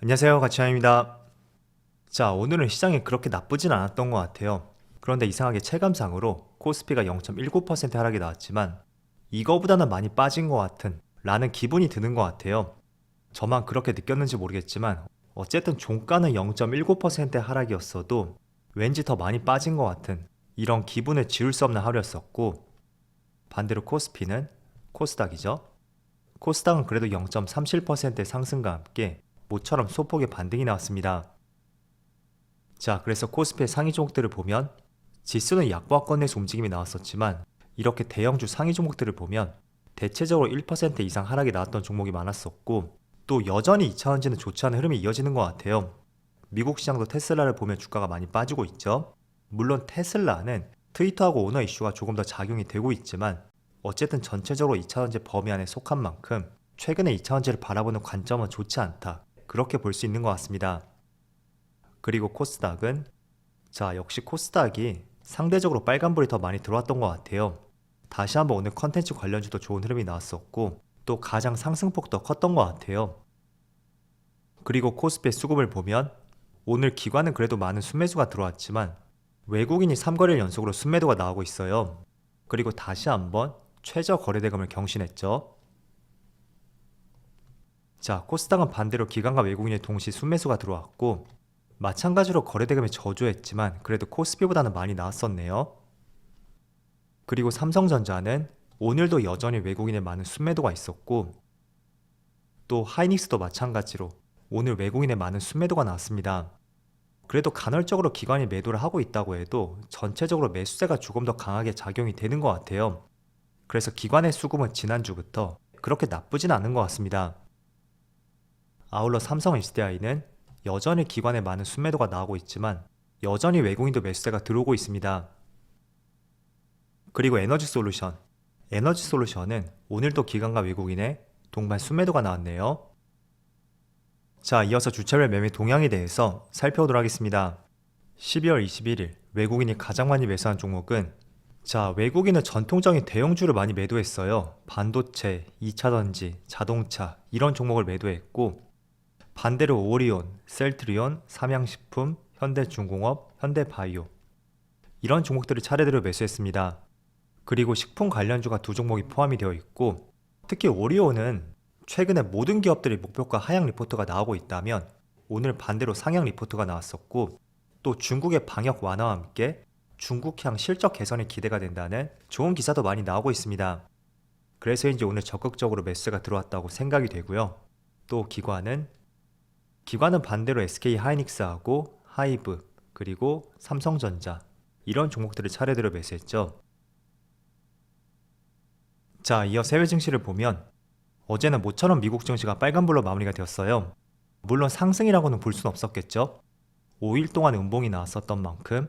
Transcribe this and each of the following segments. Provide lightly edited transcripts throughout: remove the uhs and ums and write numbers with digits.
안녕하세요, 가치환입니다. 자, 오늘은 시장이 그렇게 나쁘진 않았던 것 같아요. 그런데 이상하게 체감상으로 코스피가 0.19% 하락이 나왔지만 이거보다는 많이 빠진 것 같은 라는 기분이 드는 것 같아요. 저만 그렇게 느꼈는지 모르겠지만 어쨌든 종가는 0.19% 하락이었어도 왠지 더 많이 빠진 것 같은 이런 기분을 지울 수 없는 하루였었고, 반대로 코스피는 코스닥이죠. 코스닥은 그래도 0.37%의 상승과 함께 모처럼 소폭의 반등이 나왔습니다. 자, 그래서 코스피의 상위 종목들을 보면 지수는 약보합권에서 움직임이 나왔었지만 이렇게 대형주 상위 종목들을 보면 대체적으로 1% 이상 하락이 나왔던 종목이 많았었고, 또 여전히 2차전지는 좋지 않은 흐름이 이어지는 것 같아요. 미국 시장도 테슬라를 보면 주가가 많이 빠지고 있죠. 물론 테슬라는 트위터하고 오너 이슈가 조금 더 작용이 되고 있지만 어쨌든 전체적으로 2차전지 범위 안에 속한 만큼 최근에 2차전지를 바라보는 관점은 좋지 않다, 그렇게 볼 수 있는 것 같습니다. 그리고 코스닥은, 자, 역시 코스닥이 상대적으로 빨간불이 더 많이 들어왔던 것 같아요. 다시 한번 오늘 컨텐츠 관련주도 좋은 흐름이 나왔었고, 또 가장 상승폭도 컸던 것 같아요. 그리고 코스피의 수급을 보면 오늘 기관은 그래도 많은 순매수가 들어왔지만 외국인이 3거래일 연속으로 순매도가 나오고 있어요. 그리고 다시 한번 최저 거래대금을 경신했죠. 자, 코스닥은 반대로 기관과 외국인의 동시 순매수가 들어왔고, 마찬가지로 거래대금이 저조했지만 그래도 코스피보다는 많이 나왔었네요. 그리고 삼성전자는 오늘도 여전히 외국인의 많은 순매도가 있었고, 또 하이닉스도 마찬가지로 오늘 외국인의 많은 순매도가 나왔습니다. 그래도 간헐적으로 기관이 매도를 하고 있다고 해도 전체적으로 매수세가 조금 더 강하게 작용이 되는 것 같아요. 그래서 기관의 수급은 지난주부터 그렇게 나쁘진 않은 것 같습니다. 아울러 삼성 SDI는 여전히 기관에 많은 순매도가 나오고 있지만 여전히 외국인도 매수세가 들어오고 있습니다. 그리고 에너지솔루션은 오늘도 기관과 외국인의 동반 순매도가 나왔네요. 자, 이어서 주차별 매매 동향에 대해서 살펴보도록 하겠습니다. 12월 21일 외국인이 가장 많이 매수한 종목은, 자, 외국인은 전통적인 대형주를 많이 매도했어요. 반도체, 2차전지, 자동차 이런 종목을 매도했고, 반대로 오리온, 셀트리온, 삼양식품, 현대중공업, 현대바이오 이런 종목들을 차례대로 매수했습니다. 그리고 식품 관련주가 두 종목이 포함이 되어 있고, 특히 오리온은 최근에 모든 기업들이 목표가 하향 리포트가 나오고 있다면 오늘 반대로 상향 리포트가 나왔었고, 또 중국의 방역 완화와 함께 중국향 실적 개선이 기대가 된다는 좋은 기사도 많이 나오고 있습니다. 그래서인지 오늘 적극적으로 매수가 들어왔다고 생각이 되고요. 또 기관은 반대로 SK 하이닉스하고 하이브, 그리고 삼성전자 이런 종목들을 차례대로 매수했죠. 자, 이어 해외 증시를 보면 어제는 모처럼 미국 증시가 빨간불로 마무리가 되었어요. 물론 상승이라고는 볼 수는 없었겠죠. 5일 동안 음봉이 나왔었던 만큼,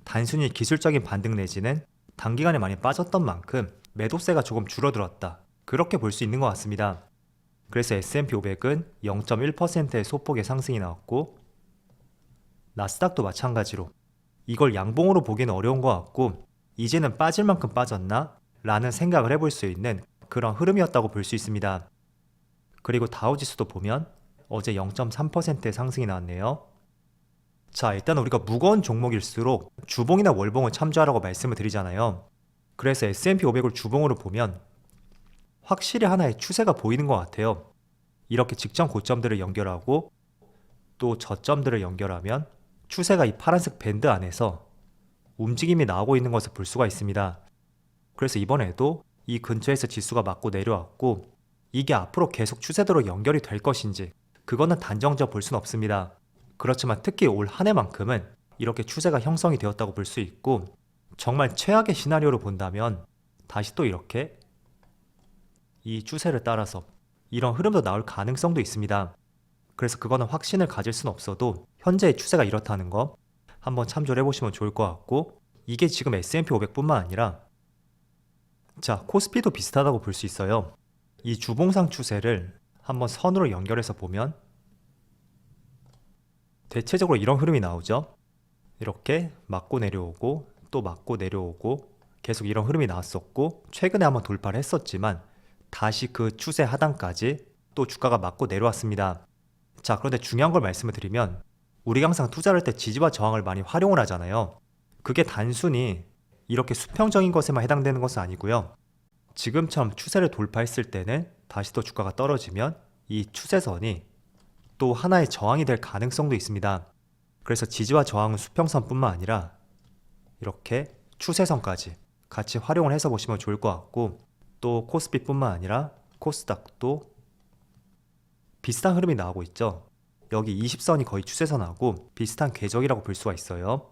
단순히 기술적인 반등 내지는 단기간에 많이 빠졌던 만큼 매도세가 조금 줄어들었다, 그렇게 볼 수 있는 것 같습니다. 그래서 S&P 500은 0.1%의 소폭의 상승이 나왔고, 나스닥도 마찬가지로 이걸 양봉으로 보기는 어려운 것 같고 이제는 빠질 만큼 빠졌나? 라는 생각을 해볼 수 있는 그런 흐름이었다고 볼 수 있습니다. 그리고 다우지수도 보면 어제 0.3%의 상승이 나왔네요. 자, 일단 우리가 무거운 종목일수록 주봉이나 월봉을 참조하라고 말씀을 드리잖아요. 그래서 S&P 500을 주봉으로 보면 확실히 하나의 추세가 보이는 것 같아요. 이렇게 직전 고점들을 연결하고 또 저점들을 연결하면 추세가 이 파란색 밴드 안에서 움직임이 나오고 있는 것을 볼 수가 있습니다. 그래서 이번에도 이 근처에서 지수가 맞고 내려왔고, 이게 앞으로 계속 추세대로 연결이 될 것인지 그거는 단정지어 볼 수는 없습니다. 그렇지만 특히 올 한 해만큼은 이렇게 추세가 형성이 되었다고 볼 수 있고, 정말 최악의 시나리오로 본다면 다시 또 이렇게 이 추세를 따라서 이런 흐름도 나올 가능성도 있습니다. 그래서 그거는 확신을 가질 수는 없어도 현재의 추세가 이렇다는 거 한번 참조를 해보시면 좋을 것 같고, 이게 지금 S&P 500뿐만 아니라, 자, 코스피도 비슷하다고 볼 수 있어요. 이 주봉상 추세를 한번 선으로 연결해서 보면 대체적으로 이런 흐름이 나오죠. 이렇게 맞고 내려오고 또 맞고 내려오고 계속 이런 흐름이 나왔었고, 최근에 한번 돌파를 했었지만 다시 그 추세 하단까지 또 주가가 맞고 내려왔습니다. 자, 그런데 중요한 걸 말씀을 드리면 우리가 항상 투자를 할 때 지지와 저항을 많이 활용을 하잖아요. 그게 단순히 이렇게 수평적인 것에만 해당되는 것은 아니고요. 지금처럼 추세를 돌파했을 때는 다시 또 주가가 떨어지면 이 추세선이 또 하나의 저항이 될 가능성도 있습니다. 그래서 지지와 저항은 수평선뿐만 아니라 이렇게 추세선까지 같이 활용을 해서 보시면 좋을 것 같고, 또 코스피뿐만 아니라 코스닥도 비슷한 흐름이 나오고 있죠. 여기 20선이 거의 추세선하고 비슷한 궤적이라고 볼 수가 있어요.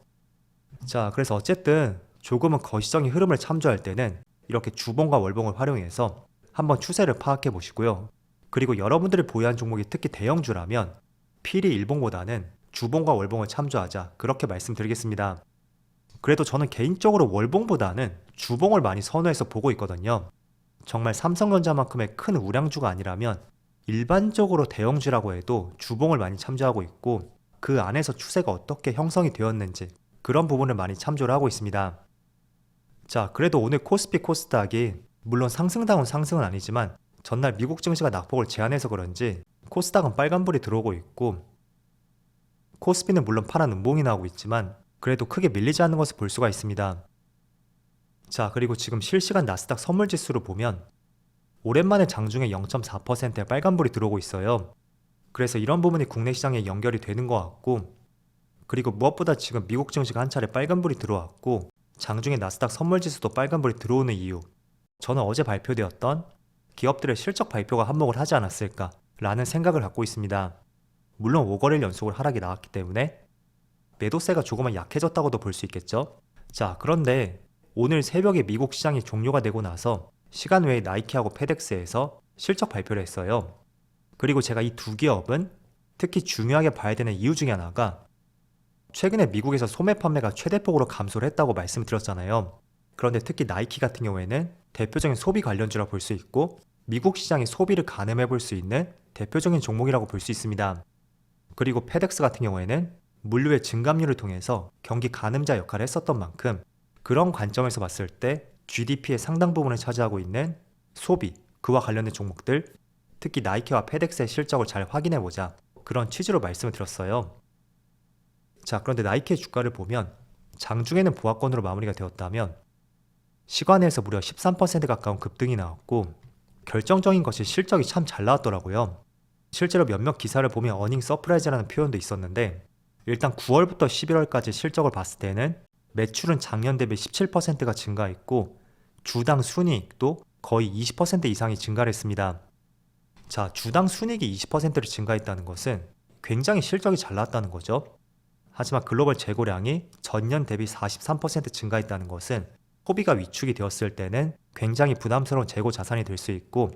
자, 그래서 어쨌든 조금은 거시적인 흐름을 참조할 때는 이렇게 주봉과 월봉을 활용해서 한번 추세를 파악해 보시고요. 그리고 여러분들이 보유한 종목이 특히 대형주라면 필히 일봉보다는 주봉과 월봉을 참조하자, 그렇게 말씀드리겠습니다. 그래도 저는 개인적으로 월봉보다는 주봉을 많이 선호해서 보고 있거든요. 정말 삼성전자만큼의 큰 우량주가 아니라면 일반적으로 대형주라고 해도 주봉을 많이 참조하고 있고, 그 안에서 추세가 어떻게 형성이 되었는지 그런 부분을 많이 참조를 하고 있습니다. 자, 그래도 오늘 코스피 코스닥이 물론 상승다운 상승은 아니지만 전날 미국 증시가 낙폭을 제한해서 그런지 코스닥은 빨간불이 들어오고 있고, 코스피는 물론 파란 음봉이 나오고 있지만 그래도 크게 밀리지 않는 것을 볼 수가 있습니다. 자, 그리고 지금 실시간 나스닥 선물지수로 보면 오랜만에 장중에 0.4%의 빨간불이 들어오고 있어요. 그래서 이런 부분이 국내 시장에 연결이 되는 것 같고, 그리고 무엇보다 지금 미국 증시가 한 차례 빨간불이 들어왔고 장중에 나스닥 선물지수도 빨간불이 들어오는 이유, 저는 어제 발표되었던 기업들의 실적 발표가 한몫을 하지 않았을까 라는 생각을 갖고 있습니다. 물론 5거래일 연속으로 하락이 나왔기 때문에 매도세가 조금은 약해졌다고도 볼 수 있겠죠. 자, 그런데 오늘 새벽에 미국 시장이 종료가 되고 나서 시간 외에 나이키하고 페덱스에서 실적 발표를 했어요. 그리고 제가 이 두 기업은 특히 중요하게 봐야 되는 이유 중에 하나가 최근에 미국에서 소매 판매가 최대폭으로 감소를 했다고 말씀드렸잖아요. 그런데 특히 나이키 같은 경우에는 대표적인 소비 관련주라 볼 수 있고 미국 시장의 소비를 가늠해 볼 수 있는 대표적인 종목이라고 볼 수 있습니다. 그리고 페덱스 같은 경우에는 물류의 증감률을 통해서 경기 가늠자 역할을 했었던 만큼 그런 관점에서 봤을 때 GDP의 상당 부분을 차지하고 있는 소비, 그와 관련된 종목들, 특히 나이키와 페덱스의 실적을 잘 확인해보자, 그런 취지로 말씀을 드렸어요. 자, 그런데 나이키의 주가를 보면 장중에는 보합권으로 마무리가 되었다면 시간에서 무려 13% 가까운 급등이 나왔고, 결정적인 것이 실적이 참 잘 나왔더라고요. 실제로 몇몇 기사를 보면 어닝 서프라이즈라는 표현도 있었는데, 일단 9월부터 11월까지 실적을 봤을 때는 매출은 작년 대비 17%가 증가했고 주당 순이익도 거의 20% 이상이 증가를 했습니다. 자, 주당 순이익이 20%를 증가했다는 것은 굉장히 실적이 잘 나왔다는 거죠. 하지만 글로벌 재고량이 전년 대비 43% 증가했다는 것은 소비가 위축이 되었을 때는 굉장히 부담스러운 재고 자산이 될 수 있고,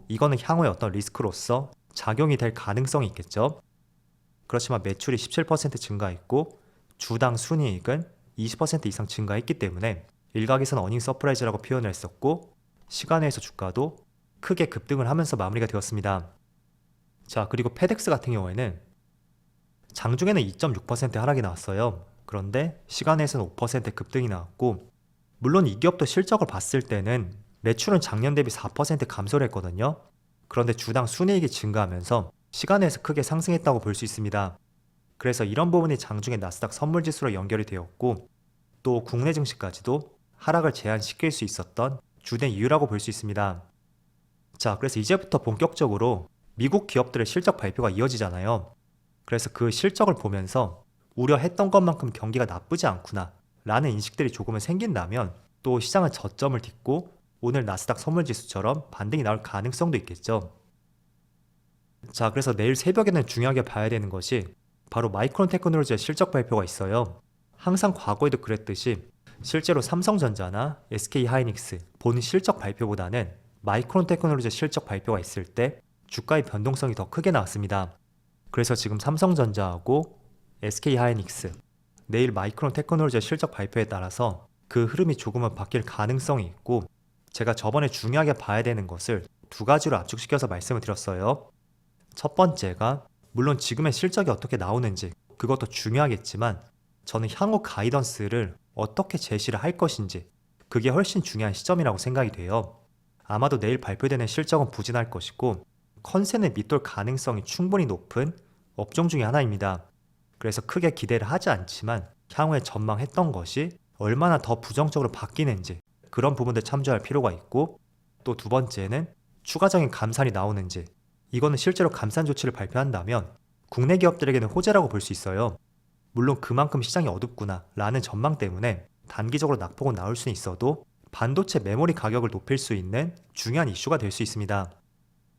이거는 향후에 어떤 리스크로서 작용이 될 가능성이 있겠죠. 그렇지만 매출이 17% 증가했고 주당 순이익은 20% 이상 증가했기 때문에 일각에서는 어닝 서프라이즈라고 표현을 했었고, 시간에서 주가도 크게 급등을 하면서 마무리가 되었습니다. 자, 그리고 페덱스 같은 경우에는 장중에는 2.6% 하락이 나왔어요. 그런데 시간에서는 5% 급등이 나왔고, 물론 이 기업도 실적을 봤을 때는 매출은 작년 대비 4% 감소를 했거든요. 그런데 주당 순이익이 증가하면서 시간에서 크게 상승했다고 볼 수 있습니다. 그래서 이런 부분이 장중에 나스닥 선물지수로 연결이 되었고, 또 국내 증시까지도 하락을 제한시킬 수 있었던 주된 이유라고 볼 수 있습니다. 자, 그래서 이제부터 본격적으로 미국 기업들의 실적 발표가 이어지잖아요. 그래서 그 실적을 보면서 우려했던 것만큼 경기가 나쁘지 않구나 라는 인식들이 조금은 생긴다면 또 시장은 저점을 딛고 오늘 나스닥 선물지수처럼 반등이 나올 가능성도 있겠죠. 자, 그래서 내일 새벽에는 중요하게 봐야 되는 것이 바로 마이크론 테크놀로지의 실적 발표가 있어요. 항상 과거에도 그랬듯이 실제로 삼성전자나 SK하이닉스 본 실적 발표보다는 마이크론 테크놀로지의 실적 발표가 있을 때 주가의 변동성이 더 크게 나왔습니다. 그래서 지금 삼성전자하고 SK하이닉스, 내일 마이크론 테크놀로지의 실적 발표에 따라서 그 흐름이 조금은 바뀔 가능성이 있고, 제가 저번에 중요하게 봐야 되는 것을 두 가지로 압축시켜서 말씀을 드렸어요. 첫 번째가 물론 지금의 실적이 어떻게 나오는지 그것도 중요하겠지만 저는 향후 가이던스를 어떻게 제시를 할 것인지 그게 훨씬 중요한 시점이라고 생각이 돼요. 아마도 내일 발표되는 실적은 부진할 것이고 컨센을 밑돌 가능성이 충분히 높은 업종 중에 하나입니다. 그래서 크게 기대를 하지 않지만 향후에 전망했던 것이 얼마나 더 부정적으로 바뀌는지 그런 부분들 참조할 필요가 있고, 또 두 번째는 추가적인 감산이 나오는지, 이거는 실제로 감산 조치를 발표한다면 국내 기업들에게는 호재라고 볼 수 있어요. 물론 그만큼 시장이 어둡구나 라는 전망 때문에 단기적으로 낙폭은 나올 수는 있어도 반도체 메모리 가격을 높일 수 있는 중요한 이슈가 될 수 있습니다.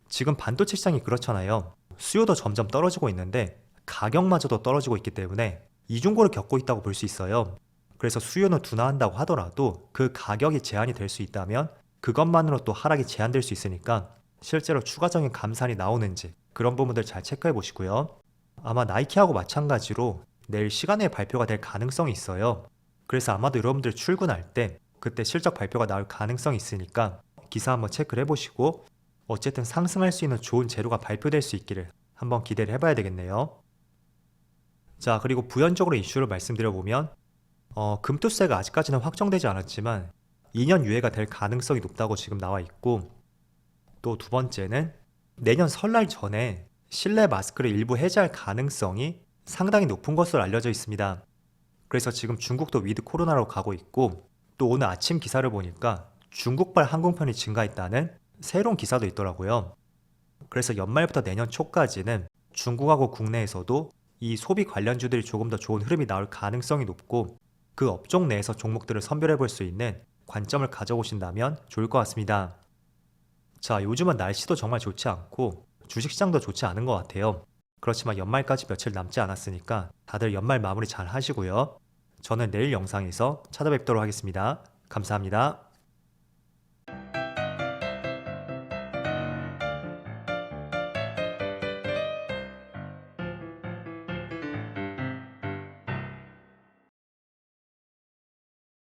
지금 반도체 시장이 그렇잖아요. 수요도 점점 떨어지고 있는데 가격마저도 떨어지고 있기 때문에 이중고를 겪고 있다고 볼 수 있어요. 그래서 수요는 둔화한다고 하더라도 그 가격이 제한이 될 수 있다면 그것만으로 또 하락이 제한될 수 있으니까 실제로 추가적인 감산이 나오는지 그런 부분들 잘 체크해 보시고요. 아마 나이키하고 마찬가지로 내일 시간에 발표가 될 가능성이 있어요. 그래서 아마도 여러분들 출근할 때 그때 실적 발표가 나올 가능성이 있으니까 기사 한번 체크를 해보시고, 어쨌든 상승할 수 있는 좋은 재료가 발표될 수 있기를 한번 기대를 해봐야 되겠네요. 자, 그리고 부연적으로 이슈를 말씀드려보면 금투세가 아직까지는 확정되지 않았지만 2년 유예가 될 가능성이 높다고 지금 나와 있고, 또 두 번째는 내년 설날 전에 실내 마스크를 일부 해제할 가능성이 상당히 높은 것으로 알려져 있습니다. 그래서 지금 중국도 위드 코로나로 가고 있고, 또 오늘 아침 기사를 보니까 중국발 항공편이 증가했다는 새로운 기사도 있더라고요. 그래서 연말부터 내년 초까지는 중국하고 국내에서도 이 소비 관련주들이 조금 더 좋은 흐름이 나올 가능성이 높고, 그 업종 내에서 종목들을 선별해 볼 수 있는 관점을 가져오신다면 좋을 것 같습니다. 자, 요즘은 날씨도 정말 좋지 않고 주식시장도 좋지 않은 것 같아요. 그렇지만 연말까지 며칠 남지 않았으니까 다들 연말 마무리 잘 하시고요. 저는 내일 영상에서 찾아뵙도록 하겠습니다. 감사합니다.